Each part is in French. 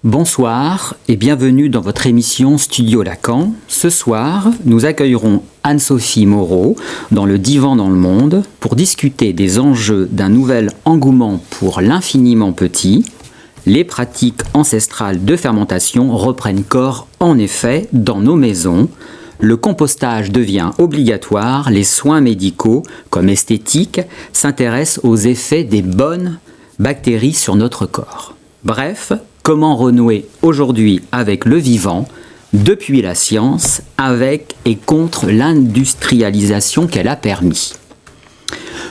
Bonsoir et bienvenue dans votre émission Studio Lacan. Ce soir, nous accueillerons Anne-Sophie Moreau dans le Divan dans le Monde pour discuter des enjeux d'un nouvel engouement pour l'infiniment petit. Les pratiques ancestrales de fermentation reprennent corps en effet dans nos maisons. Le compostage devient obligatoire, les soins médicaux, comme esthétiques, s'intéressent aux effets des bonnes bactéries sur notre corps. Bref, comment renouer aujourd'hui avec le vivant, depuis la science, avec et contre l'industrialisation qu'elle a permis.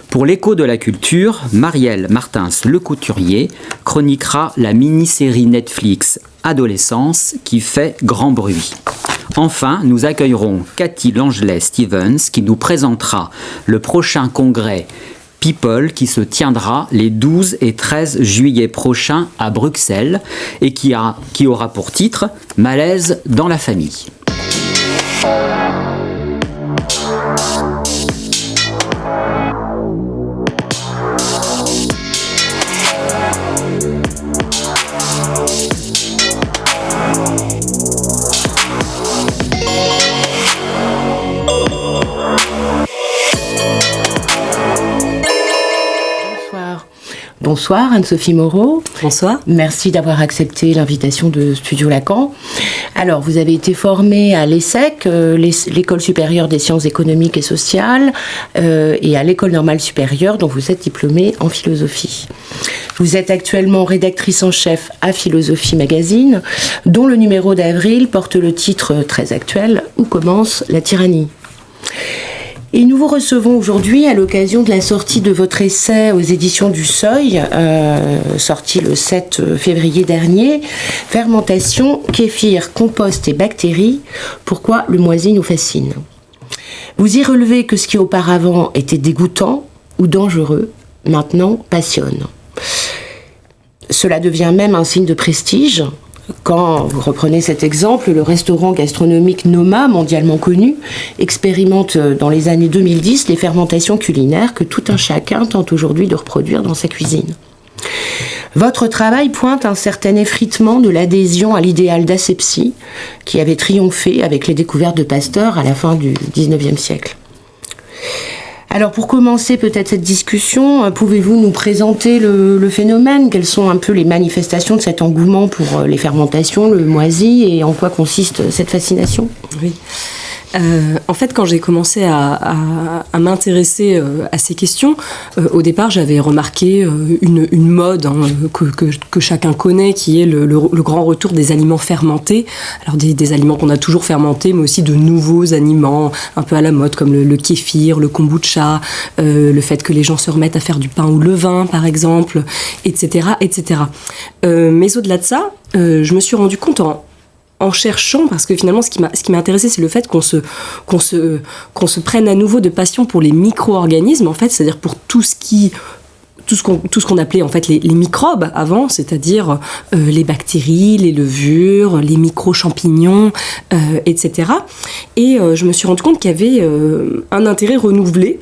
Pour l'écho de la culture, Marielle Martins-Lecouturier chroniquera la mini-série Netflix Adolescence qui fait grand bruit. Enfin, nous accueillerons Cathy Langelet-Stevens qui nous présentera le prochain congrès People qui se tiendra les 12 et 13 juillet prochains à Bruxelles et qui aura pour titre « Malaise dans la famille ». Bonsoir Anne-Sophie Moreau. Bonsoir. Merci d'avoir accepté l'invitation de Studio Lacan. Alors, vous avez été formée à l'ESSEC, l'École supérieure des sciences économiques et sociales, et à l'École normale supérieure, dont vous êtes diplômée en philosophie. Vous êtes actuellement rédactrice en chef à Philosophie Magazine, dont le numéro d'avril porte le titre très actuel « Où commence la tyrannie ?» Et nous vous recevons aujourd'hui à l'occasion de la sortie de votre essai aux éditions du Seuil, sorti le 7 février dernier, « Fermentation, kéfir, compost et bactéries, pourquoi le moisi nous fascine ». Vous y relevez que ce qui auparavant était dégoûtant ou dangereux, maintenant passionne. Cela devient même un signe de prestige. Quand vous reprenez cet exemple, le restaurant gastronomique Noma, mondialement connu, expérimente dans les années 2010 les fermentations culinaires que tout un chacun tente aujourd'hui de reproduire dans sa cuisine. Votre travail pointe un certain effritement de l'adhésion à l'idéal d'asepsie qui avait triomphé avec les découvertes de Pasteur à la fin du XIXe siècle. Alors pour commencer peut-être cette discussion, pouvez-vous nous présenter le phénomène ? Quelles sont un peu les manifestations de cet engouement pour les fermentations, le moisi, et en quoi consiste cette fascination ? Oui. En fait, quand j'ai commencé à m'intéresser à ces questions, au départ, j'avais remarqué une mode que chacun connaît, qui est le grand retour des aliments fermentés. Alors des aliments qu'on a toujours fermentés, mais aussi de nouveaux aliments un peu à la mode, comme le kéfir, le kombucha, le fait que les gens se remettent à faire du pain au levain, par exemple, etc., etc. Mais au-delà de ça, je me suis rendu compte en cherchant, parce que finalement ce qui m'a intéressé, c'est le fait qu'on se prenne à nouveau de passion pour les micro-organismes, en fait, c'est-à-dire pour tout ce qu'on appelait en fait les microbes avant, c'est-à-dire les bactéries, les levures, les micro-champignons, etc. Et je me suis rendu compte qu'il y avait un intérêt renouvelé,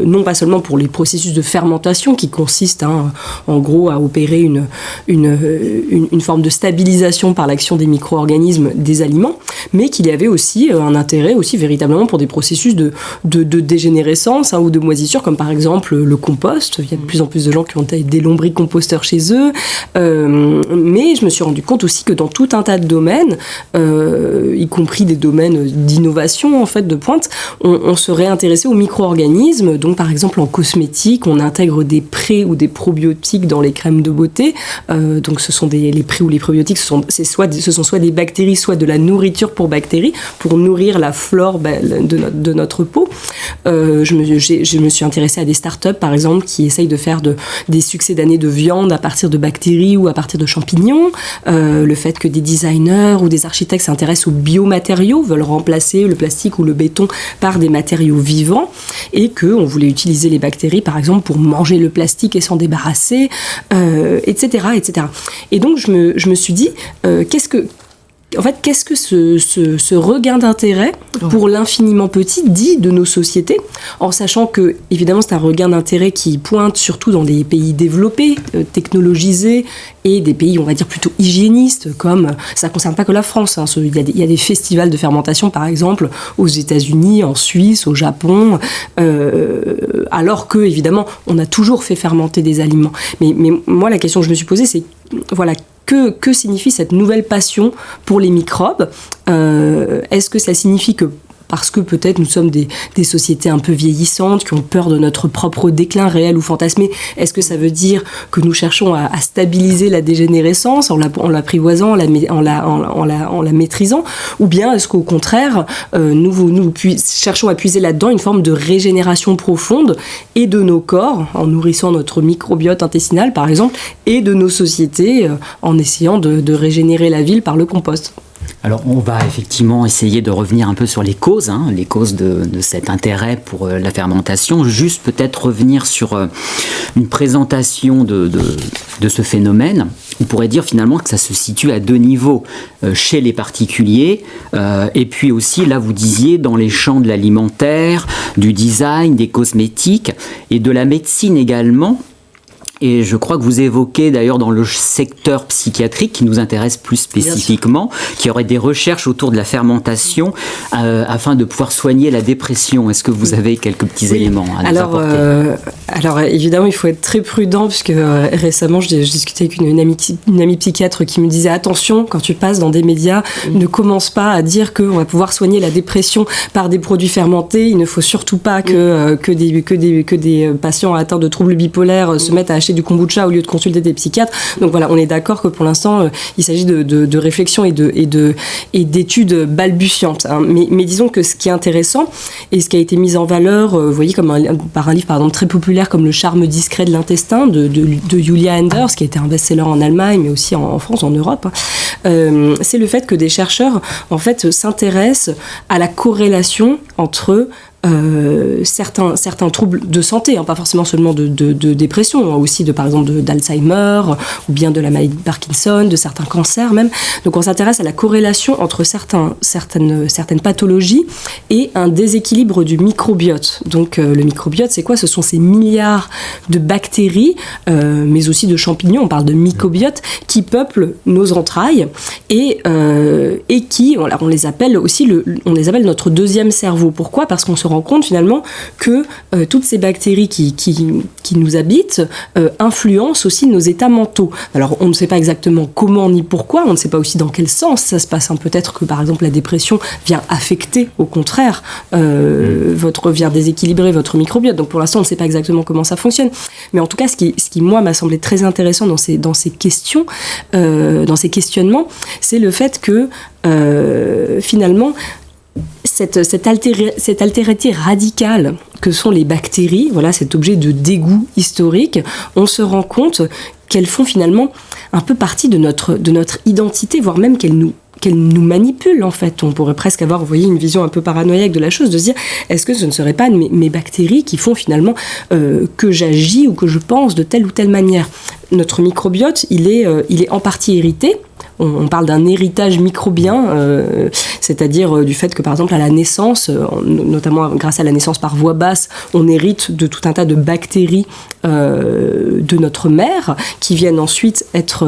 non pas seulement pour les processus de fermentation qui consistent en gros à opérer une forme de stabilisation par l'action des micro-organismes des aliments, mais qu'il y avait aussi un intérêt aussi véritablement pour des processus de dégénérescence ou de moisissure, comme par exemple le compost. Il y a de plus en plus de gens qui ont des lombricomposteurs chez eux, mais je me suis rendu compte aussi que dans tout un tas de domaines, y compris des domaines d'innovation en fait de pointe, on serait intéressé aux micro-organismes micro-organismes. Donc par exemple en cosmétique, on intègre des pré ou des probiotiques dans les crèmes de beauté. Donc ce sont les pré ou les probiotiques, ce sont soit des bactéries, soit de la nourriture pour bactéries, pour nourrir la flore de notre peau. Je me suis intéressée à des startups par exemple qui essayent de faire des succès d'années de viande à partir de bactéries ou à partir de champignons. Le fait que des designers ou des architectes s'intéressent aux biomatériaux, veulent remplacer le plastique ou le béton par des matériaux vivants, et qu'on voulait utiliser les bactéries par exemple pour manger le plastique et s'en débarrasser, etc., etc. Et donc je me suis dit, qu'est-ce que ce regain d'intérêt pour l'infiniment petit dit de nos sociétés, en sachant que, évidemment, c'est un regain d'intérêt qui pointe surtout dans des pays développés, technologisés, et des pays, on va dire, plutôt hygiénistes, comme, ça ne concerne pas que la France, hein, il y a des festivals de fermentation, par exemple, aux États-Unis, en Suisse, au Japon, alors que, évidemment, on a toujours fait fermenter des aliments. Mais moi, la question que je me suis posée, c'est, voilà, que signifie cette nouvelle passion pour les microbes ? Est-ce que ça signifie que parce que peut-être nous sommes des sociétés un peu vieillissantes, qui ont peur de notre propre déclin réel ou fantasmé, est-ce que ça veut dire que nous cherchons à stabiliser la dégénérescence en l'apprivoisant, en la maîtrisant, ou bien est-ce qu'au contraire, nous cherchons à puiser là-dedans une forme de régénération profonde et de nos corps, en nourrissant notre microbiote intestinal par exemple, et de nos sociétés en essayant de régénérer la ville par le compost ? Alors on va effectivement essayer de revenir un peu sur les causes de cet intérêt pour la fermentation. Juste peut-être revenir sur une présentation de ce phénomène. On pourrait dire finalement que ça se situe à 2 niveaux, chez les particuliers et puis aussi, là vous disiez, dans les champs de l'alimentaire, du design, des cosmétiques et de la médecine également. Et je crois que vous évoquez d'ailleurs dans le secteur psychiatrique qui nous intéresse plus spécifiquement, qu'il y aurait des recherches autour de la fermentation afin de pouvoir soigner la dépression. Est-ce que vous avez quelques petits éléments à nous apporter ? Alors évidemment, il faut être très prudent puisque récemment, je discutais avec une amie psychiatre qui me disait attention, quand tu passes dans des médias, ne commence pas à dire qu'on va pouvoir soigner la dépression par des produits fermentés. Il ne faut surtout pas que des patients atteints de troubles bipolaires se mettent à acheter du kombucha au lieu de consulter des psychiatres. Donc voilà, on est d'accord que pour l'instant, il s'agit de réflexion et d'études balbutiantes. Hein. Mais disons que ce qui est intéressant et ce qui a été mis en valeur, vous voyez, par un livre par exemple très populaire comme Le charme discret de l'intestin de Julia Enders, qui a été un best-seller en Allemagne, mais aussi en France, en Europe, c'est le fait que des chercheurs en fait s'intéressent à la corrélation entre certains troubles de santé, hein, pas forcément seulement de dépression, hein, aussi par exemple d'Alzheimer ou bien de la maladie de Parkinson, de certains cancers même. Donc on s'intéresse à la corrélation entre certaines pathologies et un déséquilibre du microbiote. Donc le microbiote, c'est quoi ? Ce sont ces milliards de bactéries, mais aussi de champignons, on parle de mycobiote, qui peuplent nos entrailles et qui, on les appelle notre deuxième cerveau. Pourquoi ? Parce qu'on se rend compte finalement que toutes ces bactéries qui nous habitent influencent aussi nos états mentaux. Alors on ne sait pas exactement comment ni pourquoi, on ne sait pas aussi dans quel sens ça se passe. Hein. Peut-être que par exemple la dépression vient affecter au contraire, vient déséquilibrer votre microbiote. Donc pour l'instant on ne sait pas exactement comment ça fonctionne. Mais en tout cas ce qui moi m'a semblé très intéressant dans ces questions, dans ces questionnements, c'est le fait que finalement cette altérité radicale que sont les bactéries, voilà, cet objet de dégoût historique, on se rend compte qu'elles font finalement un peu partie de notre identité, voire même qu'elles nous manipulent en fait. On pourrait presque avoir, vous voyez, une vision un peu paranoïaque de la chose, de se dire, est-ce que ce ne serait pas mes bactéries qui font finalement que j'agis ou que je pense de telle ou telle manière ? Notre microbiote, il est en partie hérité. On parle d'un héritage microbien, c'est-à-dire du fait que, par exemple, à la naissance, notamment grâce à la naissance par voie basse, on hérite de tout un tas de bactéries de notre mère qui viennent ensuite être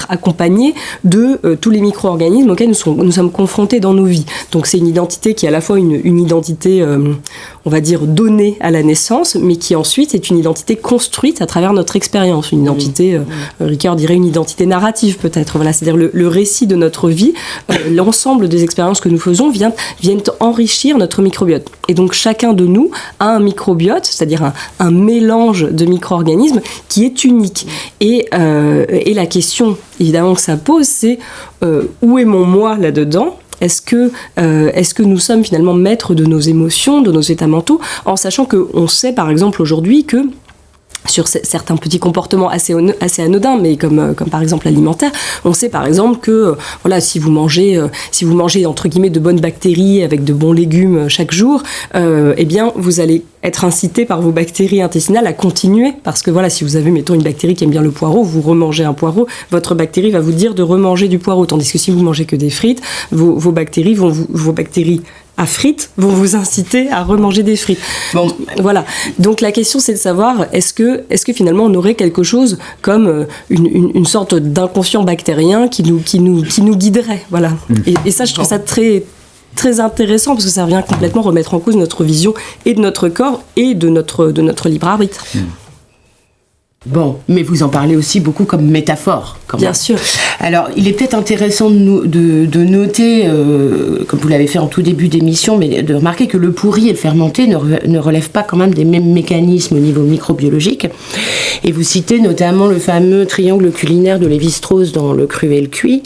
accompagnées de tous les micro-organismes auxquels nous sommes confrontés dans nos vies. Donc c'est une identité qui est à la fois une identité, on va dire, donnée à la naissance, mais qui ensuite est une identité construite à travers notre expérience, une identité Ricoeur dirait une identité narrative peut-être. Voilà, c'est-à-dire le récit de notre vie, l'ensemble des expériences que nous faisons viennent enrichir notre microbiote. Et donc chacun de nous a un microbiote, c'est-à-dire un mélange de micro-organismes qui est unique. Et la question évidemment que ça pose, c'est où est mon moi là-dedans ? Est-ce que nous sommes finalement maîtres de nos émotions, de nos états mentaux, en sachant qu'on sait par exemple aujourd'hui que sur certains petits comportements assez anodins, mais comme par exemple l'alimentaire, on sait par exemple que voilà, si vous mangez entre guillemets de bonnes bactéries avec de bons légumes chaque jour, eh bien vous allez être incité par vos bactéries intestinales à continuer, parce que voilà, si vous avez mettons une bactérie qui aime bien le poireau, vous remangez un poireau, votre bactérie va vous dire de remanger du poireau, tandis que si vous mangez que des frites, vos bactéries à frites vont vous inciter à remanger des frites. Bon, voilà. Donc la question c'est de savoir est-ce que finalement on aurait quelque chose comme une sorte d'inconscient bactérien qui nous guiderait. Voilà. Et ça je trouve ça très très intéressant parce que ça vient complètement remettre en cause notre vision et de notre corps et de notre libre arbitre. Bon, mais vous en parlez aussi beaucoup comme métaphore. Bien sûr. Alors, il est peut-être intéressant de noter, comme vous l'avez fait en tout début d'émission, mais de remarquer que le pourri et le fermenté ne relèvent pas quand même des mêmes mécanismes au niveau microbiologique. Et vous citez notamment le fameux triangle culinaire de Lévi-Strauss dans Le cru et le cuit,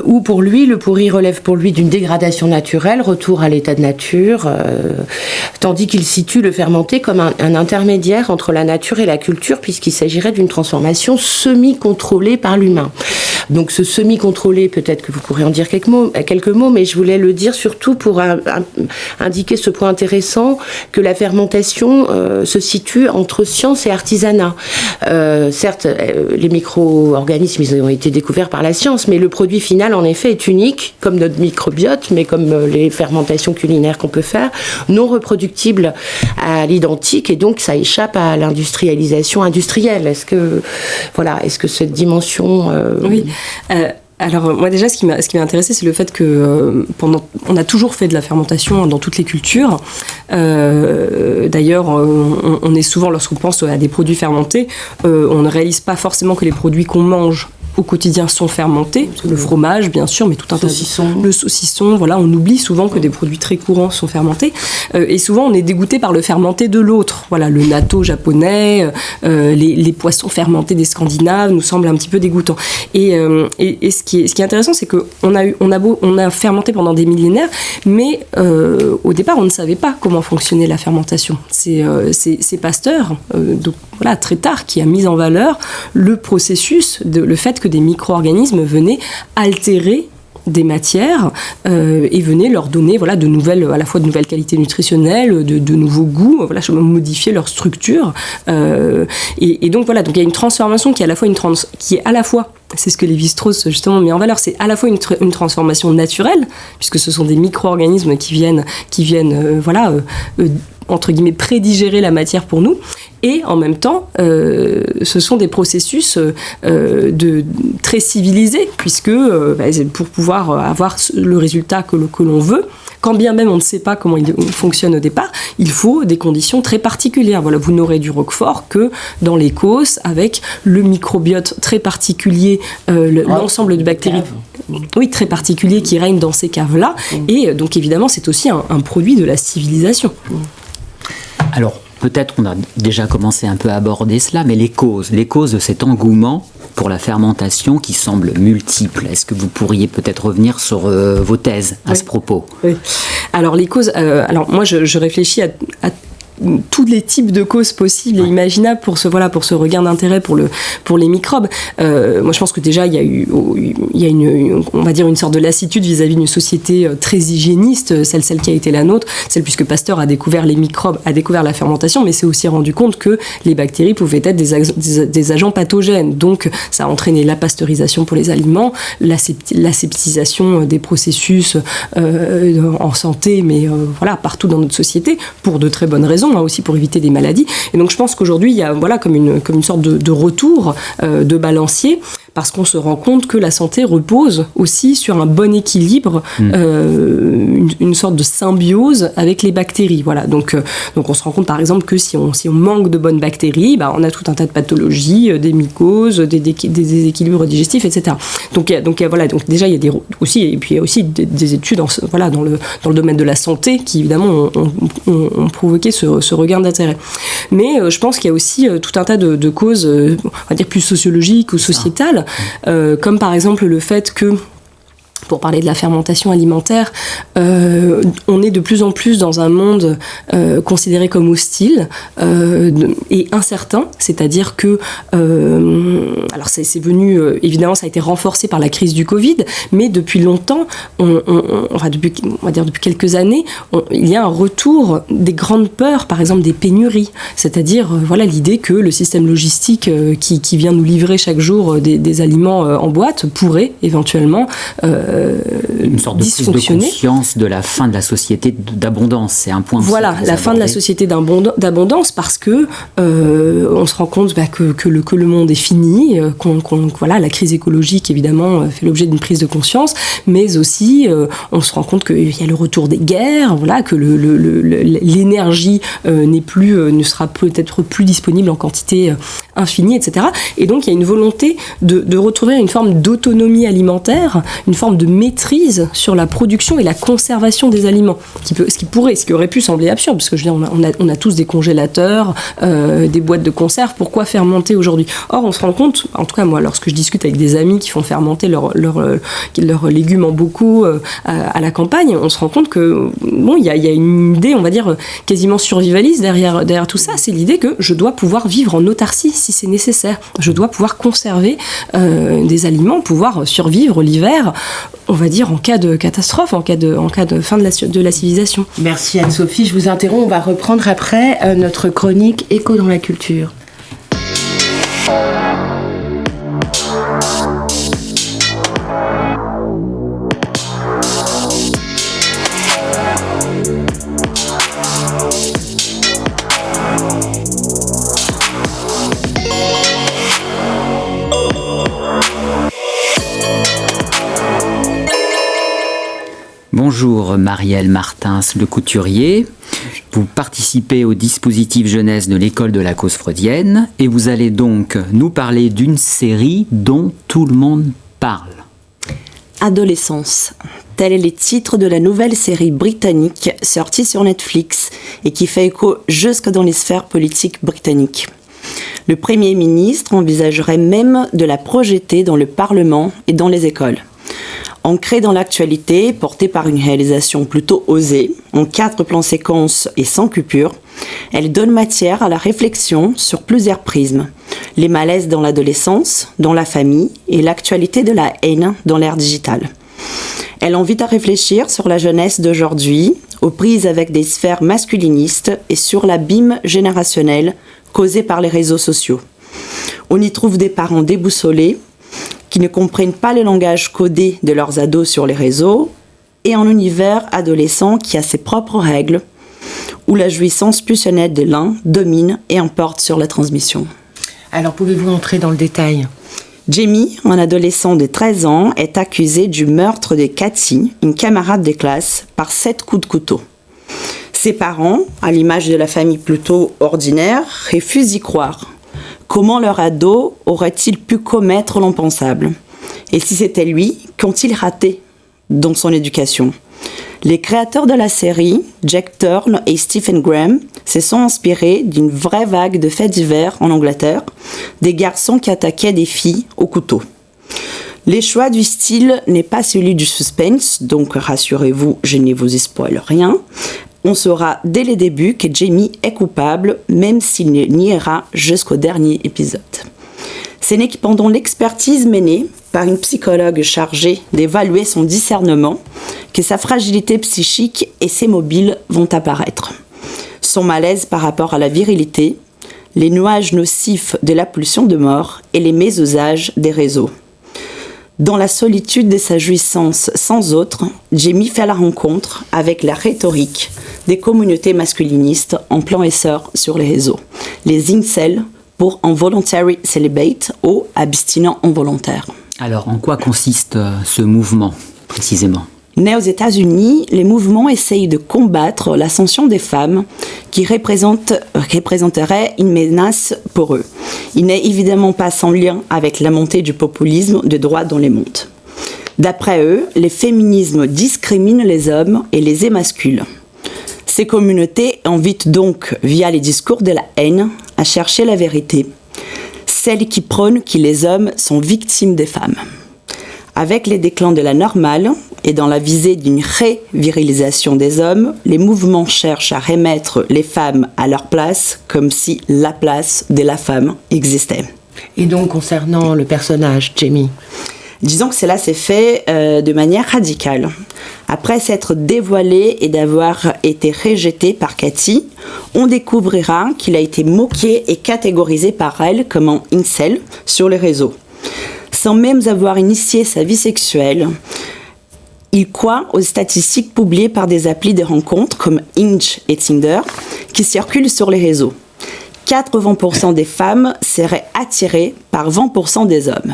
où pour lui, le pourri relève pour lui d'une dégradation naturelle, retour à l'état de nature, tandis qu'il situe le fermenté comme un intermédiaire entre la nature et la culture, puisqu'il s'agirait d'une transformation semi-contrôlée par l'humain. Donc ce semi-contrôlé, peut-être que vous pourrez en dire quelques mots, mais je voulais le dire surtout pour indiquer ce point intéressant que la fermentation se situe entre science et artisanat. Certes, les micro-organismes, ils ont été découverts par la science, mais le produit final, en effet, est unique, comme notre microbiote, mais comme les fermentations culinaires qu'on peut faire, non reproductibles à l'identique, et donc ça échappe à l'industrialisation industrielle. Est-ce que cette dimension... Oui. Alors moi déjà ce qui m'a intéressé c'est le fait que on a toujours fait de la fermentation dans toutes les cultures. D'ailleurs on est souvent, lorsqu'on pense à des produits fermentés, on ne réalise pas forcément que les produits qu'on mange au quotidien sont fermentés, le fromage bien sûr, mais tout un tas de... Le saucisson, voilà, on oublie souvent que des produits très courants sont fermentés, et souvent on est dégoûté par le fermenté de l'autre. Voilà, le natto japonais, les poissons fermentés des Scandinaves nous semblent un petit peu dégoûtants. Et ce qui est intéressant, c'est qu'on a fermenté pendant des millénaires, mais au départ on ne savait pas comment fonctionnait la fermentation. C'est Pasteur, donc voilà, très tard, qui a mis en valeur le processus, le fait que des micro-organismes venaient altérer des matières et venaient leur donner à la fois de nouvelles qualités nutritionnelles, de nouveaux goûts, modifier leur structure. Et donc voilà, donc il y a une transformation qui est à la fois, c'est ce que Lévi-Strauss justement met en valeur, c'est à la fois une transformation naturelle, puisque ce sont des micro-organismes qui viennent entre guillemets prédigérer la matière pour nous, et en même temps ce sont des processus très civilisés, puisque pour pouvoir avoir le résultat que l'on veut, quand bien même on ne sait pas comment il fonctionne au départ, il faut des conditions très particulières. Voilà, vous n'aurez du roquefort que dans les causses, avec le microbiote très particulier, l'ensemble de bactéries très particulier qui règne dans ces caves-là, et donc évidemment c'est aussi un produit de la civilisation. Alors, peut-être qu'on a déjà commencé un peu à aborder cela, mais les causes de cet engouement pour la fermentation qui semble multiple. Est-ce que vous pourriez peut-être revenir sur vos thèses à ce propos ? Oui. Alors, les causes... moi, je réfléchis à tous les types de causes possibles et imaginables pour ce regain d'intérêt pour les microbes. Moi, je pense que déjà, il y a on va dire une sorte de lassitude vis-à-vis d'une société très hygiéniste, celle qui a été la nôtre, celle puisque Pasteur a découvert les microbes, a découvert la fermentation, mais s'est aussi rendu compte que les bactéries pouvaient être des agents pathogènes. Donc, ça a entraîné la pasteurisation pour les aliments, l'aseptisation des processus en santé, mais partout dans notre société, pour de très bonnes raisons, aussi pour éviter des maladies. Et donc je pense qu'aujourd'hui il y a comme une sorte de retour de balancier, parce qu'on se rend compte que la santé repose aussi sur un bon équilibre, une sorte de symbiose avec les bactéries. Voilà. Donc on se rend compte par exemple que si on manque de bonnes bactéries, on a tout un tas de pathologies, des mycoses, des déséquilibres digestifs, etc. Donc déjà il y a aussi des études dans le domaine de la santé qui évidemment ont provoqué ce regain d'intérêt. Mais je pense qu'il y a aussi tout un tas de causes, on va dire plus sociologiques ou sociétales, comme par exemple le fait que, pour parler de la fermentation alimentaire, on est de plus en plus dans un monde considéré comme hostile et incertain, c'est-à-dire que, alors c'est venu, évidemment ça a été renforcé par la crise du Covid, mais depuis longtemps, depuis quelques années, il y a un retour des grandes peurs, par exemple des pénuries, c'est-à-dire l'idée que le système logistique qui vient nous livrer chaque jour des aliments en boîte pourrait éventuellement une sorte de prise de conscience de la fin de la société d'abondance. C'est un point. Voilà, la fin de la société d'abondance, parce que on se rend compte que le monde est fini, la crise écologique évidemment fait l'objet d'une prise de conscience, mais aussi on se rend compte qu'il y a le retour des guerres, que l'énergie ne sera peut-être plus disponible en quantité infinie, etc. Et donc il y a une volonté de retrouver une forme d'autonomie alimentaire, une forme de maîtrise sur la production et la conservation des aliments, ce qui aurait pu sembler absurde, parce que je veux dire, on a tous des congélateurs, des boîtes de conserve, pourquoi fermenter aujourd'hui ? Or on se rend compte, en tout cas moi, lorsque je discute avec des amis qui font fermenter leurs légumes en bocaux à la campagne, on se rend compte que il y a une idée, on va dire, quasiment survivaliste derrière tout ça, c'est l'idée que je dois pouvoir vivre en autarcie si c'est nécessaire, je dois pouvoir conserver des aliments, pouvoir survivre l'hiver, on va dire en cas de catastrophe, en cas de fin de la civilisation. Merci Anne-Sophie, je vous interromps, on va reprendre après notre chronique Écho dans la culture. Bonjour Marielle Martins, le couturier. Vous participez au dispositif jeunesse de l'école de la cause freudienne et vous allez donc nous parler d'une série dont tout le monde parle. Adolescence. Tel est le titre de la nouvelle série britannique sortie sur Netflix et qui fait écho jusque dans les sphères politiques britanniques. Le Premier ministre envisagerait même de la projeter dans le Parlement et dans les écoles. Ancrée dans l'actualité, portée par une réalisation plutôt osée, en 4 plans séquences et sans coupure, elle donne matière à la réflexion sur plusieurs prismes. Les malaises dans l'adolescence, dans la famille et l'actualité de la haine dans l'ère digitale. Elle invite à réfléchir sur la jeunesse d'aujourd'hui, aux prises avec des sphères masculinistes et sur l'abîme générationnel causé par les réseaux sociaux. On y trouve des parents déboussolés, qui ne comprennent pas le langage codé de leurs ados sur les réseaux, et un univers adolescent qui a ses propres règles, où la jouissance pulsionnelle de l'un domine et emporte sur la transmission. Alors pouvez-vous entrer dans le détail ? Jamie, un adolescent de 13 ans, est accusé du meurtre de Cathy, une camarade de classe, par 7 coups de couteau. Ses parents, à l'image de la famille plutôt ordinaire, refusent d'y croire. Comment leur ado aurait-il pu commettre l'impensable ? Et si c'était lui, qu'ont-ils raté dans son éducation ? Les créateurs de la série, Jack Turner et Stephen Graham, se sont inspirés d'une vraie vague de faits divers en Angleterre, des garçons qui attaquaient des filles au couteau. Les choix du style n'est pas celui du suspense, donc rassurez-vous, je ne vous spoil rien. On saura dès le début que Jamie est coupable, même s'il ne niera jusqu'au dernier épisode. Ce n'est que pendant l'expertise menée par une psychologue chargée d'évaluer son discernement que sa fragilité psychique et ses mobiles vont apparaître. Son malaise par rapport à la virilité, les nuages nocifs de la pulsion de mort et les mésusages des réseaux. Dans la solitude de sa jouissance sans autre, Jamie fait la rencontre avec la rhétorique des communautés masculinistes en plein essor sur les réseaux. Les incels, pour involuntary celibate ou abstinent involontaire. Alors, en quoi consiste ce mouvement, précisément ? Né aux États-Unis, les mouvements essayent de combattre l'ascension des femmes qui représenteraient une menace pour eux. Il n'est évidemment pas sans lien avec la montée du populisme de droite dans le monde. D'après eux, les féminismes discriminent les hommes et les émasculent. Ces communautés invitent donc, via les discours de la haine, à chercher la vérité, celle qui prône que les hommes sont victimes des femmes. Avec les déclins de la normale et dans la visée d'une ré-virilisation des hommes, les mouvements cherchent à remettre les femmes à leur place comme si la place de la femme existait. Et donc, concernant le personnage, Jamie, disons que cela s'est fait de manière radicale. Après s'être dévoilé et d'avoir été rejeté par Cathy, on découvrira qu'il a été moqué et catégorisé par elle comme un incel sur les réseaux. Sans même avoir initié sa vie sexuelle, il croit aux statistiques publiées par des applis de rencontres comme Hinge et Tinder qui circulent sur les réseaux. 80% des femmes seraient attirées par 20% des hommes.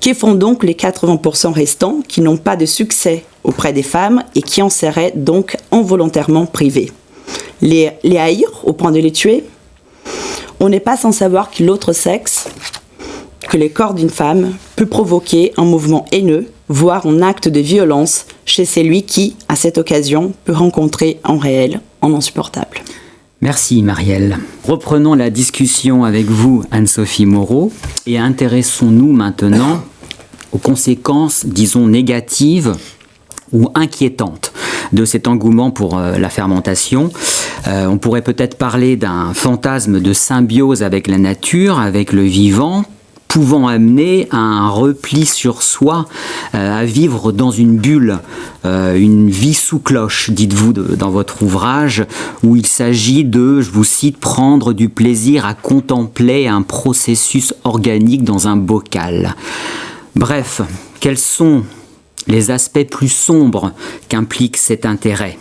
Que font donc les 80% restants qui n'ont pas de succès auprès des femmes et qui en seraient donc involontairement privés ? Les haïr au point de les tuer ? On n'est pas sans savoir que l'autre sexe, que le corps d'une femme, peut provoquer un mouvement haineux, voire un acte de violence chez celui qui, à cette occasion, peut rencontrer en réel un insupportable. Merci Marielle. Reprenons la discussion avec vous, Anne-Sophie Moreau, et intéressons-nous maintenant aux conséquences, disons, négatives ou inquiétantes de cet engouement pour la fermentation. On pourrait peut-être parler d'un fantasme de symbiose avec la nature, avec le vivant, pouvant amener à un repli sur soi, à vivre dans une bulle, une vie sous cloche, dites-vous dans votre ouvrage, où il s'agit de, je vous cite, prendre du plaisir à contempler un processus organique dans un bocal. Bref, quels sont les aspects plus sombres qu'implique cet intérêt ?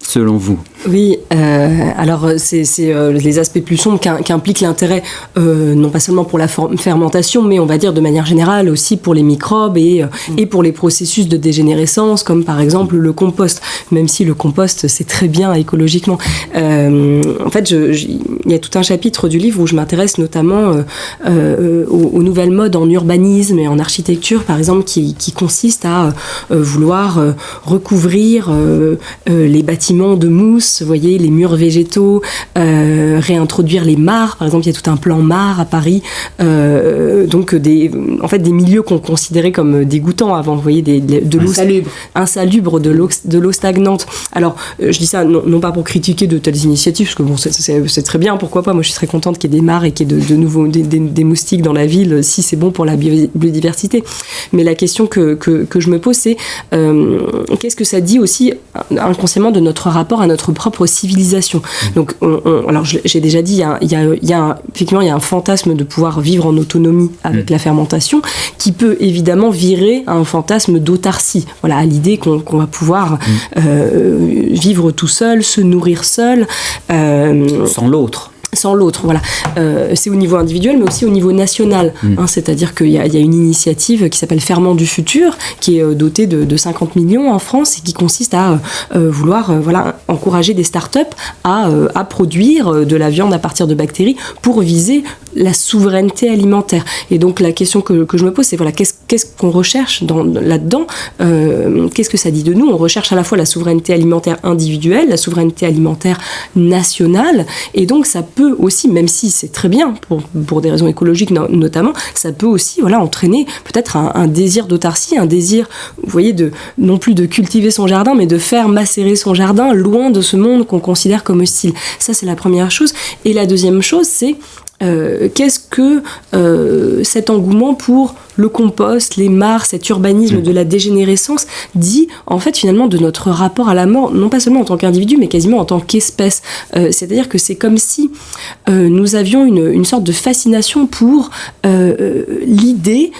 Selon vous? Oui, alors c'est les aspects plus sombres qu'implique l'intérêt, non pas seulement pour la fermentation, mais on va dire de manière générale aussi pour les microbes et pour les processus de dégénérescence, comme par exemple le compost, même si le compost c'est très bien écologiquement. En fait, il y a tout un chapitre du livre où je m'intéresse notamment aux nouvelles modes en urbanisme et en architecture, par exemple, qui consistent à vouloir recouvrir les bâtiments de mousse, vous voyez, les murs végétaux, réintroduire les mares. Par exemple, il y a tout un plan mare à Paris, donc des milieux qu'on considérait comme dégoûtants avant, vous voyez, de l'eau insalubre, de l'eau stagnante. Alors, je dis ça non pas pour critiquer de telles initiatives, parce que bon, c'est très bien, pourquoi pas. Moi, je suis très contente qu'il y ait des mares et qu'il y ait de nouveau des moustiques dans la ville, si c'est bon pour la biodiversité. Mais la question que je me pose, c'est qu'est-ce que ça dit aussi inconsciemment de notre rapport à notre propre civilisation. Donc, alors j'ai déjà dit, effectivement, il y a un fantasme de pouvoir vivre en autonomie avec la fermentation, qui peut évidemment virer à un fantasme d'autarcie. Voilà, à l'idée qu'on va pouvoir vivre tout seul, se nourrir seul, sans l'autre. Sans l'autre, voilà. C'est au niveau individuel, mais aussi au niveau national. C'est-à-dire qu'il y a une initiative qui s'appelle Ferment du futur, qui est dotée de 50 millions en France et qui consiste à vouloir encourager des startups à produire de la viande à partir de bactéries pour viser la souveraineté alimentaire. Et donc la question que je me pose, c'est qu'est-ce qu'on recherche là-dedans, qu'est-ce que ça dit de nous? On recherche à la fois la souveraineté alimentaire individuelle, la souveraineté alimentaire nationale, et donc ça peut aussi, même si c'est très bien pour des raisons écologiques notamment, ça peut aussi entraîner peut-être un désir d'autarcie, un désir, vous voyez, non plus de cultiver son jardin, mais de faire macérer son jardin loin de ce monde qu'on considère comme hostile. Ça, c'est la première chose. Et la deuxième chose, c'est qu'est-ce que cet engouement pour le compost, les mares, cet urbanisme de la dégénérescence dit en fait finalement de notre rapport à la mort, non pas seulement en tant qu'individu, mais quasiment en tant qu'espèce. C'est-à-dire que c'est comme si nous avions une sorte de fascination pour l'idée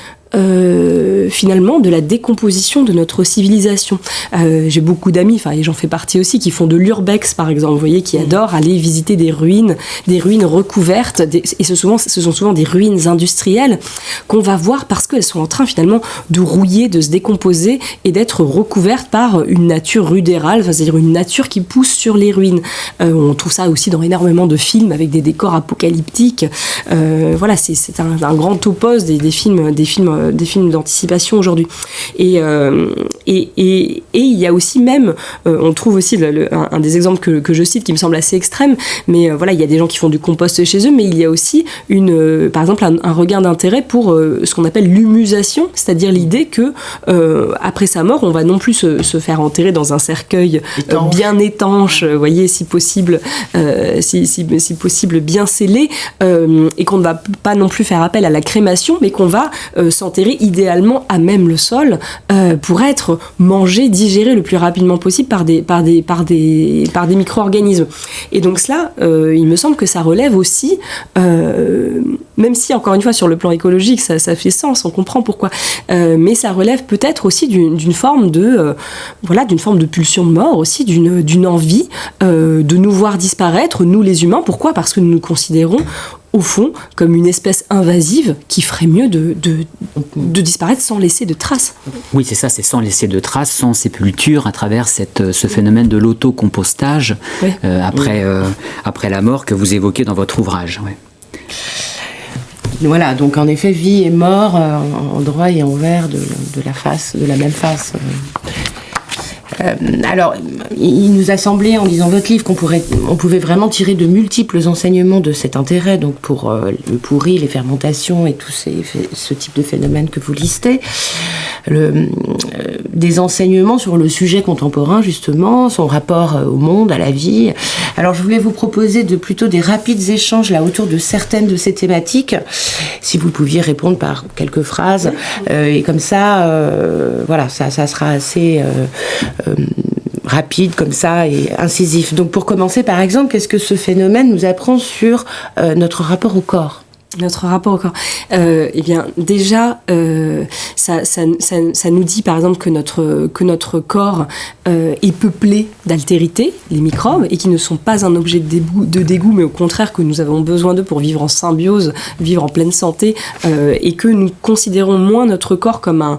finalement de la décomposition de notre civilisation. J'ai beaucoup d'amis, et j'en fais partie aussi, qui font de l'urbex par exemple, vous voyez, qui adorent aller visiter des ruines recouvertes, et ce sont souvent des ruines industrielles qu'on va voir parce qu'elles sont en train finalement de rouiller, de se décomposer et d'être recouvertes par une nature rudérale, c'est-à-dire une nature qui pousse sur les ruines. On trouve ça aussi dans énormément de films avec des décors apocalyptiques. Voilà, c'est un grand topos des films d'anticipation aujourd'hui. Et il y a aussi même, on trouve aussi un des exemples que je cite qui me semble assez extrême, mais voilà, il y a des gens qui font du compost chez eux, mais il y a aussi par exemple un regain d'intérêt pour ce qu'on appelle l'humusation, c'est-à-dire l'idée que après sa mort, on va non plus se faire enterrer dans un cercueil bien étanche, voyez, si possible bien scellé, et qu'on ne va pas non plus faire appel à la crémation, mais qu'on va s'enterrer idéalement à même le sol pour être mangé, digéré le plus rapidement possible par des micro-organismes. Et donc cela, il me semble que ça relève aussi, même si encore une fois sur le plan écologique ça fait sens, on comprend pourquoi, mais ça relève peut-être aussi d'une forme de pulsion de mort, aussi d'une envie de nous voir disparaître, nous les humains. Pourquoi ? Parce que nous nous considérons au fond comme une espèce invasive qui ferait mieux de disparaître sans laisser de traces. Oui, c'est ça, c'est sans laisser de traces, sans sépulture, à travers ce phénomène de l'autocompostage après la mort que vous évoquez dans votre ouvrage. Ouais. Voilà, donc en effet, vie et mort en droit et en envers de la même face. Alors, il nous a semblé, en lisant votre livre, on pouvait vraiment tirer de multiples enseignements de cet intérêt, donc pour le pourri, les fermentations et tout ce type de phénomènes que vous listez. Des enseignements sur le sujet contemporain, justement, son rapport au monde, à la vie. Alors, je voulais vous proposer plutôt des rapides échanges là autour de certaines de ces thématiques, si vous pouviez répondre par quelques phrases. Et comme ça, voilà, ça sera assez rapide comme ça et incisif. Donc, pour commencer, par exemple, qu'est-ce que ce phénomène nous apprend sur notre rapport au corps ? Notre rapport au corps. Eh bien, déjà, ça nous dit, par exemple, que notre corps est peuplé d'altérités, les microbes, et qui ne sont pas un objet de dégoût, mais au contraire que nous avons besoin d'eux pour vivre en symbiose, vivre en pleine santé, et que nous considérons moins notre corps comme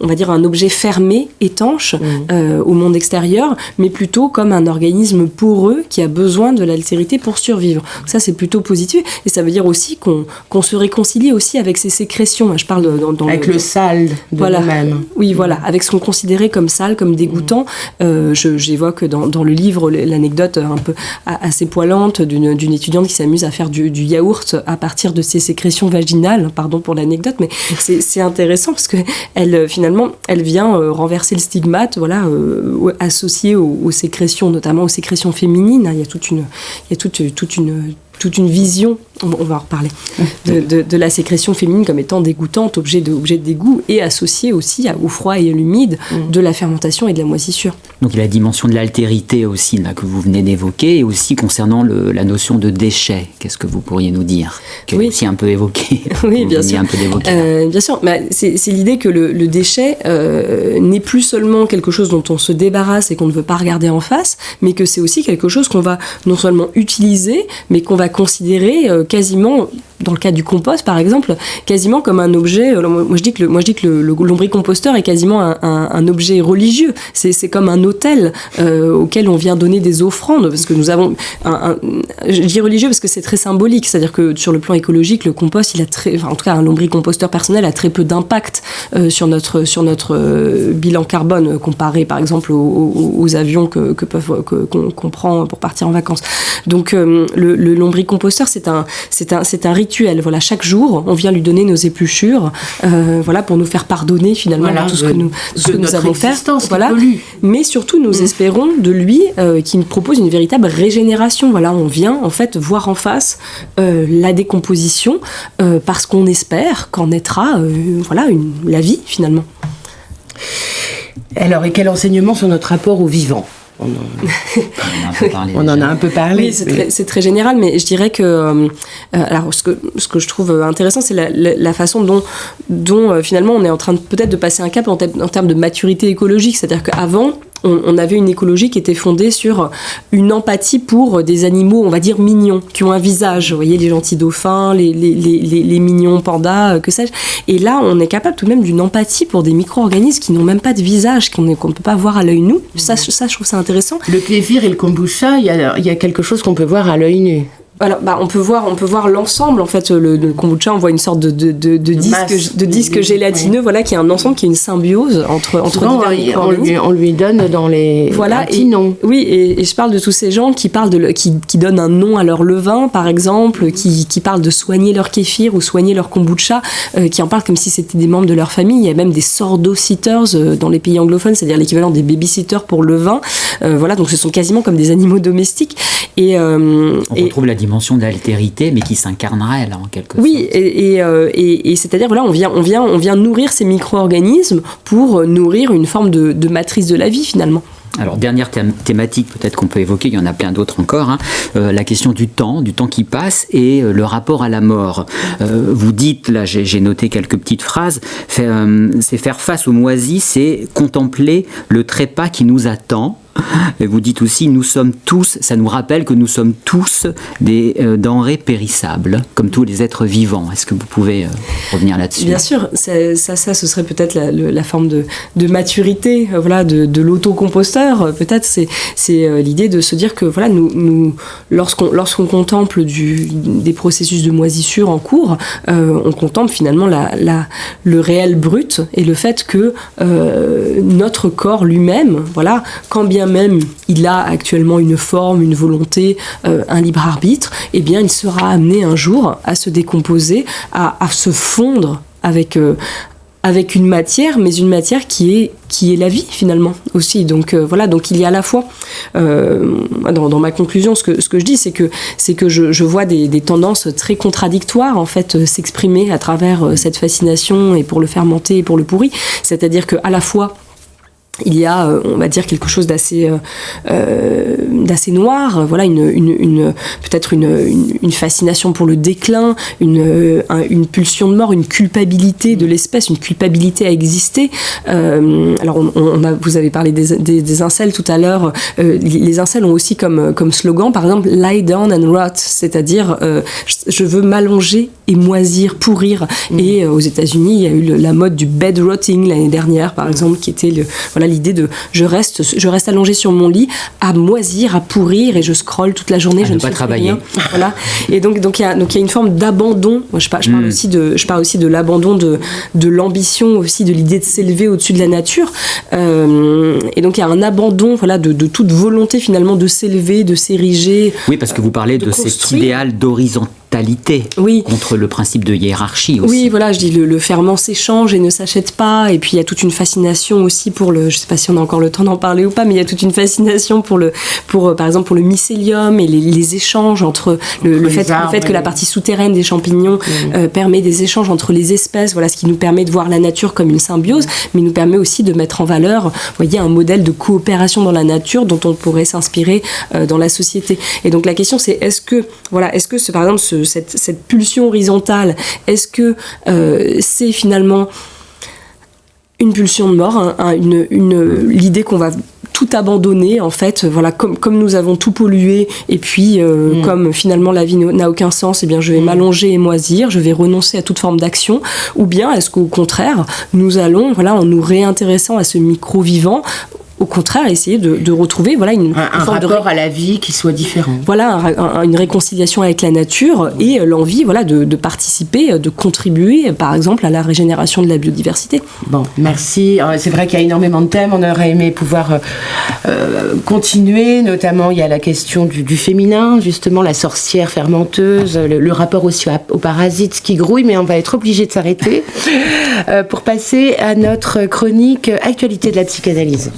on va dire un objet fermé, étanche au monde extérieur, mais plutôt comme un organisme poreux qui a besoin de l'altérité pour survivre. Ça, c'est plutôt positif, et ça veut dire aussi qu'on se réconcilie aussi avec ses sécrétions. Je parle avec le sale de nous-mêmes. Oui, voilà, avec ce qu'on considérait comme sale, comme dégoûtant. J'évoque dans le livre l'anecdote un peu assez poilante d'une étudiante qui s'amuse à faire du yaourt à partir de ses sécrétions vaginales. Pardon pour l'anecdote, mais c'est intéressant parce que finalement, elle vient renverser le stigmate, voilà, associé aux sécrétions, notamment aux sécrétions féminines. Il y a toute une vision, on va en reparler, de la sécrétion féminine comme étant dégoûtante, objet de dégoût, et associée aussi au froid et à l'humide de la fermentation et de la moisissure. Donc il y a la dimension de l'altérité aussi là, que vous venez d'évoquer, et aussi concernant la notion de déchet. Qu'est-ce que vous pourriez nous dire ? Qui est aussi un peu évoqué. Oui, bien sûr. Bien sûr, c'est l'idée que le déchet n'est plus seulement quelque chose dont on se débarrasse et qu'on ne veut pas regarder en face, mais que c'est aussi quelque chose qu'on va non seulement utiliser, mais qu'on va considérer quasiment, dans le cas du compost par exemple, quasiment comme un objet. Moi je dis que le lombricomposteur est quasiment un objet religieux. C'est comme un autel auquel on vient donner des offrandes, parce que nous avons je dis religieux parce que c'est très symbolique, c'est-à-dire que sur le plan écologique, le compost, en tout cas un lombricomposteur personnel a très peu d'impact sur notre bilan carbone comparé par exemple aux avions qu'on prend pour partir en vacances. Donc le lombricomposteur, c'est un rituel. Voilà, chaque jour, on vient lui donner nos épluchures, voilà, pour nous faire pardonner finalement tout ce que nous avons fait. Voilà. Mais surtout, nous espérons de lui qu'il nous propose une véritable régénération. Voilà, on vient en fait voir en face la décomposition parce qu'on espère qu'en naîtra la vie finalement. Alors, et quel enseignement sur notre rapport au vivant ? on en a un peu parlé. Oui, c'est très général, mais je dirais que alors ce que je trouve intéressant, c'est la façon dont finalement on est en train peut-être de passer un cap en termes de maturité écologique. C'est-à-dire qu'avant, on avait une écologie qui était fondée sur une empathie pour des animaux, on va dire, mignons, qui ont un visage. Vous voyez, les gentils dauphins, les mignons pandas, que sais-je. Et là, on est capable tout de même d'une empathie pour des micro-organismes qui n'ont même pas de visage, qu'on ne peut pas voir à l'œil nu. Ça, je trouve ça intéressant. Le kéfir et le kombucha, il y a quelque chose qu'on peut voir à l'œil nu. Alors, on peut voir l'ensemble. En fait, le kombucha, on voit une sorte de disque gélatineux, voilà, qui est un ensemble, qui est une symbiose entre divers micro-organismes. On lui donne dans les petits noms. Oui, et je parle de tous ces gens qui parlent qui donnent un nom à leur levain, par exemple, qui parlent de soigner leur kéfir ou soigner leur kombucha, qui en parlent comme si c'était des membres de leur famille. Il y a même des sordo-sitters dans les pays anglophones, c'est-à-dire l'équivalent des baby-sitters pour le vin. Voilà, donc ce sont quasiment comme des animaux domestiques. On retrouve la dimension d'altérité, mais qui s'incarnerait là en quelque sorte. Oui, et c'est-à-dire voilà, on vient nourrir ces micro-organismes pour nourrir une forme de matrice de la vie finalement. Alors, dernière thématique peut-être qu'on peut évoquer, il y en a plein d'autres encore, la question du temps qui passe et le rapport à la mort. Vous dites, là j'ai noté quelques petites phrases, c'est faire face aux moisis, c'est contempler le trépas qui nous attend. Et vous dites aussi, ça nous rappelle que nous sommes tous des denrées périssables, comme tous les êtres vivants. Est-ce que vous pouvez revenir là-dessus ? Bien sûr, ça ce serait peut-être la forme de maturité, voilà, de l'autocomposteur. Peut-être c'est l'idée de se dire que voilà, nous lorsqu'on contemple des processus de moisissure en cours, on contemple finalement le réel brut et le fait que notre corps lui-même, voilà, quand bien même il a actuellement une forme, une volonté, un libre arbitre, eh bien il sera amené un jour à se décomposer, à se fondre avec une matière, mais une matière qui est la vie finalement aussi. Donc voilà, donc il y a à la fois dans ma conclusion, ce que je dis, c'est que je vois des tendances très contradictoires en fait s'exprimer à travers cette fascination et pour le fermenté et pour le pourri. C'est-à-dire que à la fois il y a, on va dire, quelque chose d'assez noir, voilà, peut-être une fascination pour le déclin, une pulsion de mort, une culpabilité de l'espèce, une culpabilité à exister. Alors, vous avez parlé des incels tout à l'heure. Les incels ont aussi comme slogan, par exemple, lie down and rot, c'est-à-dire je veux m'allonger et moisir, pourrir. Et aux États-Unis, il y a eu la mode du bed rotting l'année dernière, par exemple, qui était l'idée de je reste allongée sur mon lit à moisir, à pourrir et je scrolle toute la journée, je ne pas travailler. Rien. Voilà. Et donc il y a une forme d'abandon. Moi, je parle aussi de l'abandon de l'ambition, aussi de l'idée de s'élever au-dessus de la nature. Et donc il y a un abandon, voilà, de toute volonté finalement de s'élever, de s'ériger. Oui, parce que vous parlez de cet idéal d'horizontalité, oui, contre le principe de hiérarchie aussi. Oui, voilà, je dis le ferment s'échange et ne s'achète pas. Et puis il y a toute une fascination aussi pour je sais pas si on a encore le temps d'en parler ou pas, mais il y a toute une fascination pour par exemple pour le mycélium et les échanges entre le fait que la partie souterraine des champignons permet des échanges entre les espèces, voilà, ce qui nous permet de voir la nature comme une symbiose, mais nous permet aussi de mettre en valeur, vous voyez, un modèle de coopération dans la nature dont on pourrait s'inspirer dans la société. Et donc la question c'est est-ce que par exemple cette pulsion horizontale, est-ce que c'est finalement une pulsion de mort, l'idée qu'on va tout abandonner en fait, voilà, comme nous avons tout pollué et puis comme finalement la vie n'a aucun sens, eh bien je vais m'allonger et moisir, je vais renoncer à toute forme d'action, ou bien est-ce qu'au contraire nous allons, voilà, en nous réintéressant à ce micro-vivant, au contraire, essayer de retrouver, voilà, une forme rapport à la vie qui soit différent. Voilà, une réconciliation avec la nature et l'envie, voilà, de participer, de contribuer, par exemple, à la régénération de la biodiversité. Bon, merci. C'est vrai qu'il y a énormément de thèmes. On aurait aimé pouvoir continuer. Notamment, il y a la question du féminin, justement, la sorcière fermenteuse, le rapport aussi aux parasites qui grouillent, mais on va être obligé de s'arrêter pour passer à notre chronique Actualité de la psychanalyse.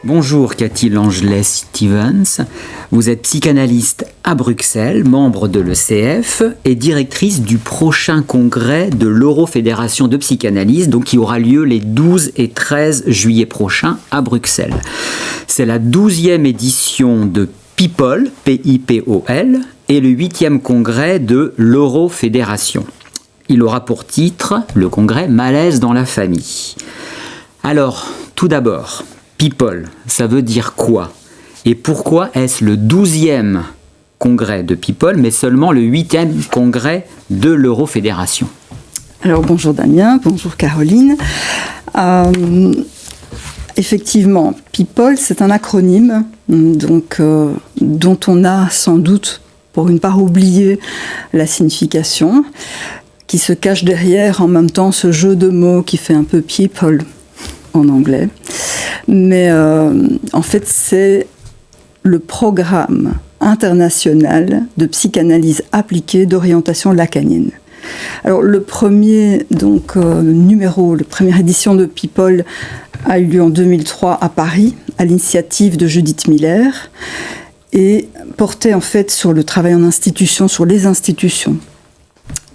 Bonjour Cathy Langelet-Stevens, vous êtes psychanalyste à Bruxelles, membre de l'ECF et directrice du prochain congrès de l'Eurofédération de psychanalyse, donc qui aura lieu les 12 et 13 juillet prochains à Bruxelles. C'est la 12e édition de People, P-I-P-O-L, et le 8e congrès de l'Eurofédération. Il aura pour titre le congrès Malaise dans la famille. Alors, tout d'abord, People, ça veut dire quoi? Et pourquoi est-ce le 12e congrès de People, mais seulement le 8e congrès de l'Eurofédération? Alors bonjour Damien, bonjour Caroline. Effectivement, People, c'est un acronyme donc, dont on a sans doute pour une part oublié la signification, qui se cache derrière en même temps ce jeu de mots qui fait un peu people en anglais. Mais en fait, c'est le programme international de psychanalyse appliquée d'orientation lacanienne. Alors le premier numéro, la première édition de People a eu lieu en 2003 à Paris, à l'initiative de Judith Miller, et portait en fait sur le travail en institution, sur les institutions.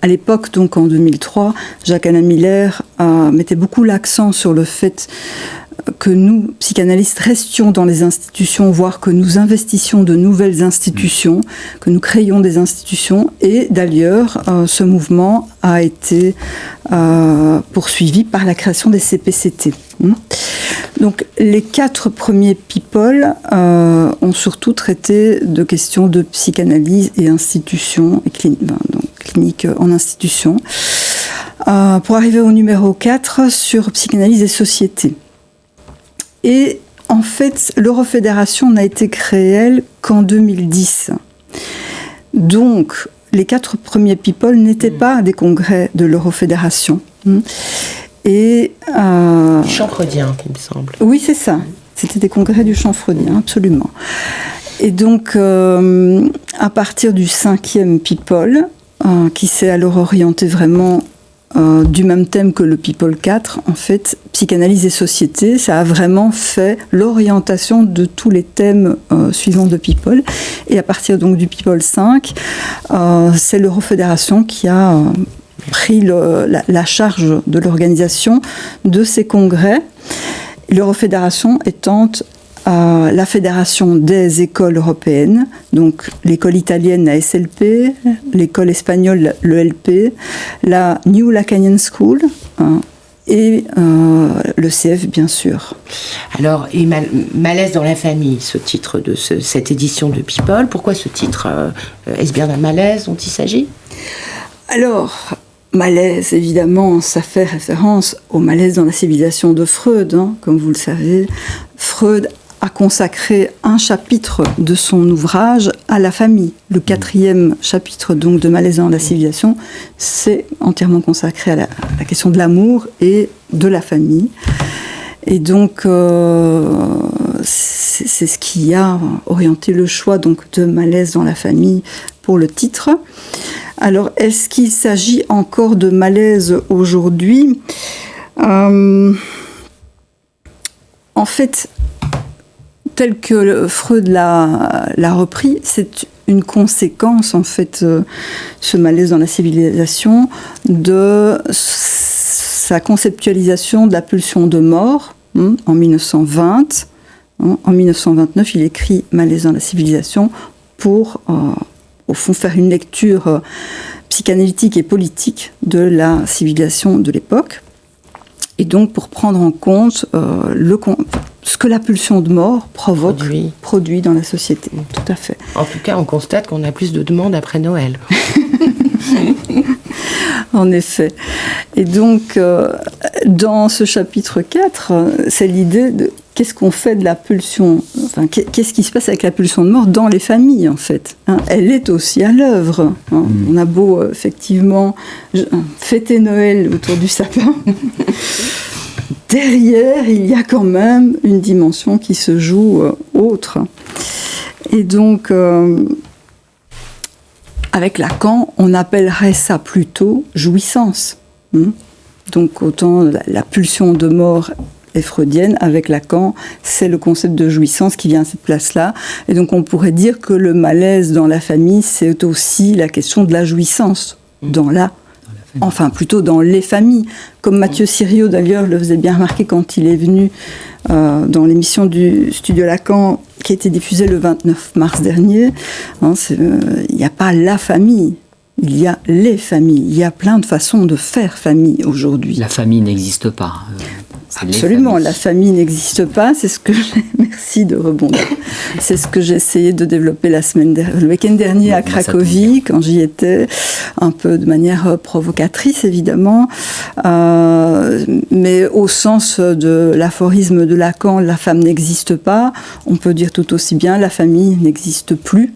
À l'époque, donc en 2003, Jacques-Alain Miller mettait beaucoup l'accent sur le fait que nous, psychanalystes, restions dans les institutions, voire que nous investissions de nouvelles institutions, que nous créions des institutions. Et d'ailleurs, ce mouvement a été poursuivi par la création des CPCT. Donc, les 4 premiers People ont surtout traité de questions de psychanalyse et institutions, et clinique en institution, pour arriver au numéro 4 sur psychanalyse et société. Et en fait, l'Eurofédération n'a été créée, elle, qu'en 2010. Donc, les 4 premiers People n'étaient pas des congrès de l'Eurofédération. Et du champ freudien, il me semble. Oui, c'est ça. C'était des congrès du champ freudien, absolument. Et donc, à partir du 5e People, qui s'est alors orienté vraiment du même thème que le People 4, en fait, psychanalyse et société, ça a vraiment fait l'orientation de tous les thèmes suivants de People. Et à partir donc du People 5, c'est l'Eurofédération qui a pris la charge de l'organisation de ces congrès. L'Eurofédération étant la fédération des écoles européennes, donc l'école italienne, la SLP, l'école espagnole, le LP, la New Lacanian School et le CF, bien sûr. Alors, et Malaise dans la famille, ce titre de cette édition de People, pourquoi ce titre? Est-ce bien d'un malaise dont il s'agit? Alors, malaise, évidemment, ça fait référence au malaise dans la civilisation de Freud, comme vous le savez. Freud a consacré un chapitre de son ouvrage à la famille. Le 4e chapitre donc de Malaise dans la civilisation, c'est entièrement consacré à la question de l'amour et de la famille. Et donc, c'est ce qui a orienté le choix donc, de Malaise dans la famille pour le titre. Alors, est-ce qu'il s'agit encore de malaise aujourd'hui? En fait, tel que Freud l'a repris, c'est une conséquence, en fait, ce malaise dans la civilisation, de sa conceptualisation de la pulsion de mort en 1920. En 1929, il écrit Malaise dans la civilisation pour, au fond, faire une lecture psychanalytique et politique de la civilisation de l'époque. Et donc, pour prendre en compte ce que la pulsion de mort produit dans la société. Tout à fait. En tout cas, on constate qu'on a plus de demandes après Noël. En effet. Et donc, dans ce chapitre 4, c'est l'idée de qu'est-ce qu'on fait de la pulsion, enfin, qu'est-ce qui se passe avec la pulsion de mort dans les familles, en fait. Elle est aussi à l'œuvre. On a beau, effectivement, fêter Noël autour du sapin. Derrière, il y a quand même une dimension qui se joue autre. Et donc, avec Lacan, on appellerait ça plutôt jouissance. Donc, autant la pulsion de mort est freudienne. Avec Lacan, c'est le concept de jouissance qui vient à cette place-là. Et donc on pourrait dire que le malaise dans la famille, c'est aussi la question de la jouissance enfin plutôt dans les familles. Comme Mathieu Siriot d'ailleurs le faisait bien remarquer quand il est venu dans l'émission du Studio Lacan qui a été diffusée le 29 mars dernier. Il n'y a pas la famille. Il y a les familles. Il y a plein de façons de faire famille aujourd'hui. La famille n'existe pas. Absolument, la famille n'existe pas. C'est ce que merci de rebondir. C'est ce que j'ai essayé de développer le week-end dernier à Cracovie, quand j'y étais, un peu de manière provocatrice évidemment, mais au sens de l'aphorisme de Lacan, la femme n'existe pas. On peut dire tout aussi bien la famille n'existe plus,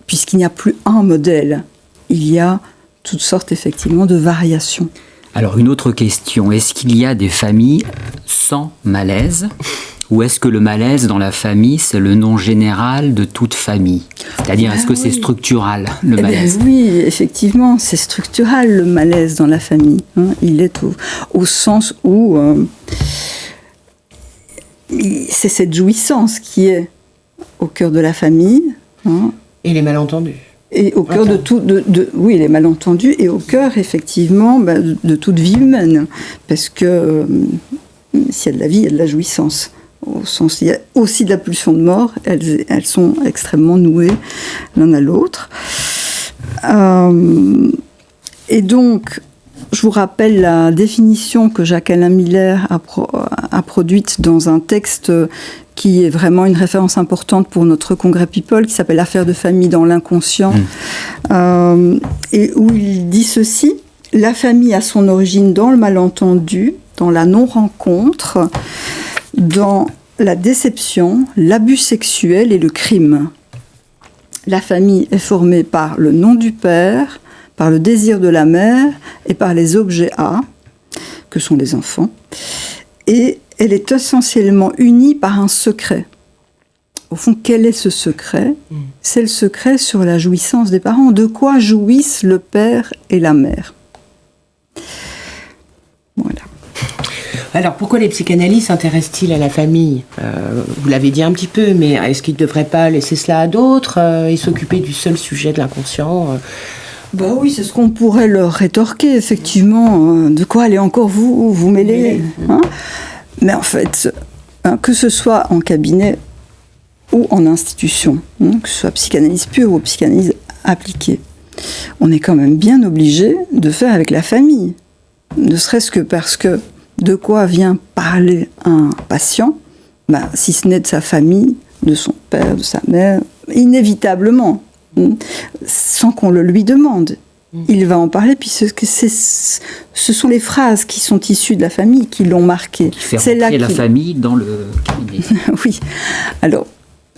puisqu'il n'y a plus un modèle. Il y a toutes sortes effectivement de variations. Alors une autre question, est-ce qu'il y a des familles sans malaise ou est-ce que le malaise dans la famille c'est le nom général de toute famille? C'est-à-dire est-ce que c'est structural le malaise? Oui, effectivement, c'est structural le malaise dans la famille. Il est au sens où c'est cette jouissance qui est au cœur de la famille. Et les malentendus. Et au cœur de tout, oui, les malentendus, et au cœur, effectivement, de toute vie humaine. Parce que s'il y a de la vie, il y a de la jouissance. Au sens, il y a aussi de la pulsion de mort. Elles sont extrêmement nouées l'un à l'autre. Et donc, je vous rappelle la définition que Jacques-Alain Miller a produite dans un texte qui est vraiment une référence importante pour notre congrès People, qui s'appelle « Affaires de famille dans l'inconscient », et où il dit ceci: « La famille a son origine dans le malentendu, dans la non-rencontre, dans la déception, l'abus sexuel et le crime. La famille est formée par le nom du père, par le désir de la mère et par les objets A, que sont les enfants, et elle est essentiellement unie par un secret. » Au fond, quel est ce secret ? C'est le secret sur la jouissance des parents. De quoi jouissent le père et la mère ? Voilà. Alors, pourquoi les psychanalystes s'intéressent-ils à la famille ? Vous l'avez dit un petit peu, mais est-ce qu'ils ne devraient pas laisser cela à d'autres et s'occuper du seul sujet de l'inconscient Oui, c'est ce qu'on pourrait leur rétorquer, effectivement. De quoi allez encore vous mêler, Mais en fait, que ce soit en cabinet ou en institution, que ce soit psychanalyse pure ou psychanalyse appliquée, on est quand même bien obligé de faire avec la famille. Ne serait-ce que parce que de quoi vient parler un patient, si ce n'est de sa famille, de son père, de sa mère, inévitablement, sans qu'on le lui demande. Il va en parler, puisque ce sont les phrases qui sont issues de la famille qui l'ont marqué. Qui fait rentrer la famille dans le cabinet. Oui. Alors,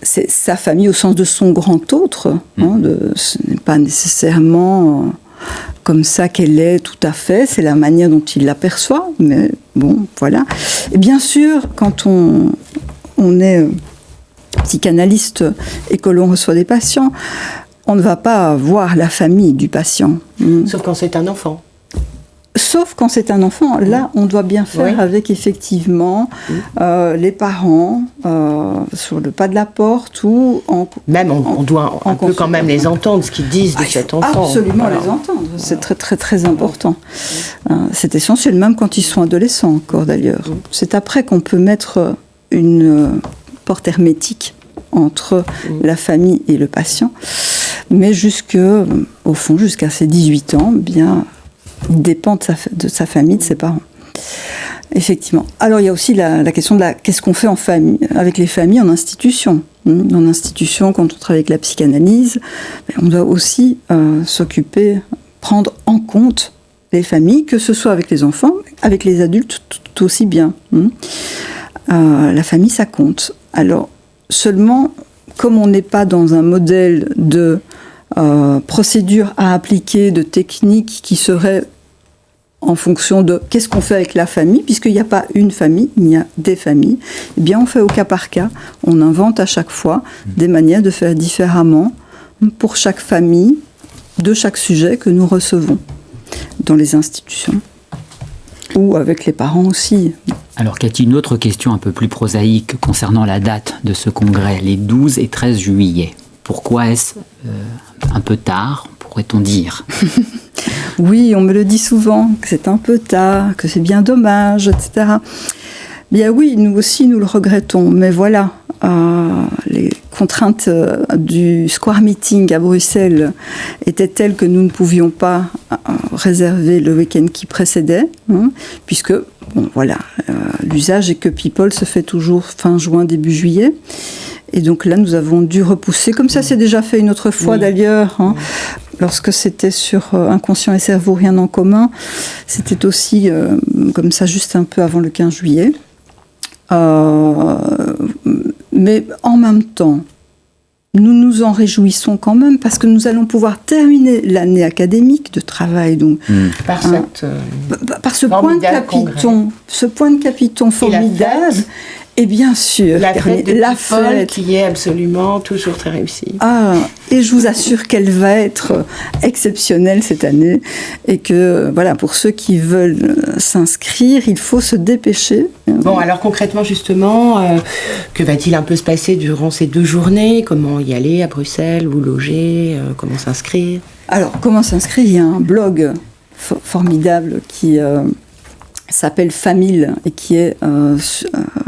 c'est sa famille au sens de son grand autre. Ce n'est pas nécessairement comme ça qu'elle est tout à fait. C'est la manière dont il l'aperçoit. Mais bon, voilà. Et bien sûr, quand on est psychanalyste et que l'on reçoit des patients, on ne va pas voir la famille du patient. Sauf quand c'est un enfant. Sauf quand c'est un enfant. Là, on doit bien faire avec, effectivement, les parents sur le pas de la porte ou Même, on doit un peu quand même les entendre, ce qu'ils disent de cet enfant. Absolument les entendre. C'est très, très, très important. C'est essentiel, même quand ils sont adolescents encore, d'ailleurs. C'est après qu'on peut mettre une porte hermétique entre la famille et le patient. Mais au fond, jusqu'à ses 18 ans, bien, il dépend de sa famille, de ses parents. Effectivement. Alors, il y a aussi la question de qu'est-ce qu'on fait en famille, avec les familles en institution. En institution, quand on travaille avec la psychanalyse, on doit aussi s'occuper, prendre en compte les familles, que ce soit avec les enfants, avec les adultes, tout aussi bien. La famille, ça compte. Alors, seulement, comme on n'est pas dans un modèle de procédure à appliquer, de technique qui serait en fonction de qu'est-ce qu'on fait avec la famille, puisqu'il n'y a pas une famille, il y a des familles, eh bien on fait au cas par cas, on invente à chaque fois des manières de faire différemment pour chaque famille, de chaque sujet que nous recevons dans les institutions, ou avec les parents aussi, Alors Cathy, une autre question un peu plus prosaïque concernant la date de ce congrès, les 12 et 13 juillet. Pourquoi est-ce un peu tard, pourrait-on dire? Oui, on me le dit souvent, que c'est un peu tard, que c'est bien dommage, etc. Bien oui, nous aussi, nous le regrettons. Mais voilà, les contraintes du Square Meeting à Bruxelles étaient telles que nous ne pouvions pas réserver le week-end qui précédait, puisque, bon, voilà, l'usage est que People se fait toujours fin juin, début juillet. Et donc là, nous avons dû repousser, comme ça s'est déjà fait une autre fois d'ailleurs, lorsque c'était sur Inconscient et Cerveau, rien en commun. C'était aussi comme ça, juste un peu avant le 15 juillet. Mais en même temps, nous nous en réjouissons quand même parce que nous allons pouvoir terminer l'année académique de travail. Donc, par ce point de capiton formidable. Et bien sûr, la fête de People qui est absolument toujours très réussie. Et je vous assure qu'elle va être exceptionnelle cette année. Et que, voilà, pour ceux qui veulent s'inscrire, il faut se dépêcher. Bon, alors concrètement, justement, que va-t-il un peu se passer durant ces 2 journées? Comment y aller à Bruxelles? Où loger? Comment s'inscrire? Alors, comment s'inscrire? Il y a un blog formidable qui s'appelle Famille et qui est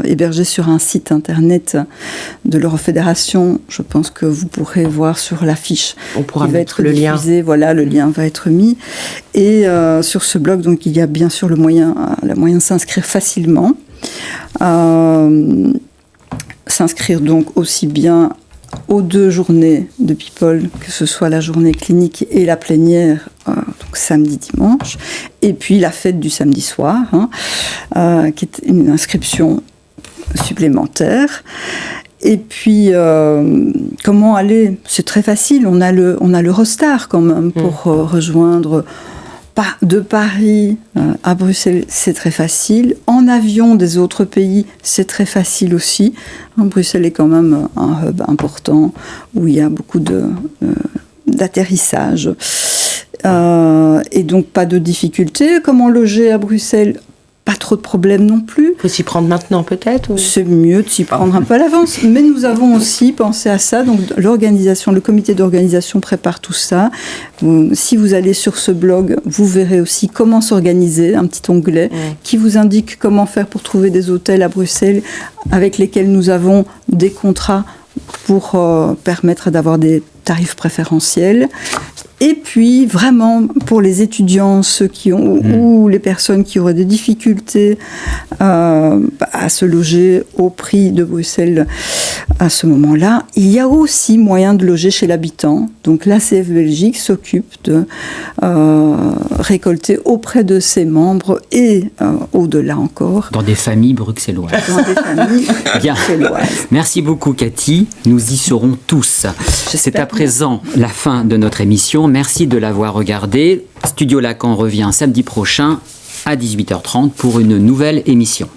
hébergé sur un site internet de l'Eurofédération. Je pense que vous pourrez voir sur l'affiche. On pourra mettre le lien. Voilà, le lien va être mis. Et sur ce blog, donc, il y a bien sûr le moyen de s'inscrire facilement. S'inscrire donc aussi bien aux 2 journées de People, que ce soit la journée clinique et la plénière, donc samedi, dimanche, et puis la fête du samedi soir, qui est une inscription supplémentaire. Et puis, comment aller? C'est très facile, on a l'Eurostar quand même pour rejoindre de Paris à Bruxelles, c'est très facile. En avion des autres pays, c'est très facile aussi. Bruxelles est quand même un hub important où il y a beaucoup d'atterrissage. Et donc, pas de difficulté. Comment loger à Bruxelles? Pas trop de problèmes non plus. Il faut s'y prendre maintenant peut-être? C'est mieux de s'y prendre un peu à l'avance. Mais nous avons aussi pensé à ça. Donc le comité d'organisation prépare tout ça. Si vous allez sur ce blog, vous verrez aussi comment s'organiser, un petit onglet qui vous indique comment faire pour trouver des hôtels à Bruxelles avec lesquels nous avons des contrats pour permettre d'avoir des tarifs préférentiels. Et puis, vraiment, pour les étudiants, ceux qui ont, ou les personnes qui auraient des difficultés à se loger au prix de Bruxelles à ce moment-là, il y a aussi moyen de loger chez l'habitant. Donc, l'ACF Belgique s'occupe de récolter auprès de ses membres et au-delà encore. Dans des familles bruxelloises. Dans des familles bruxelloises. Merci beaucoup, Cathy. Nous y serons tous. C'est à présent la fin de notre émission. Merci de l'avoir regardé. Studio Lacan revient samedi prochain à 18h30 pour une nouvelle émission.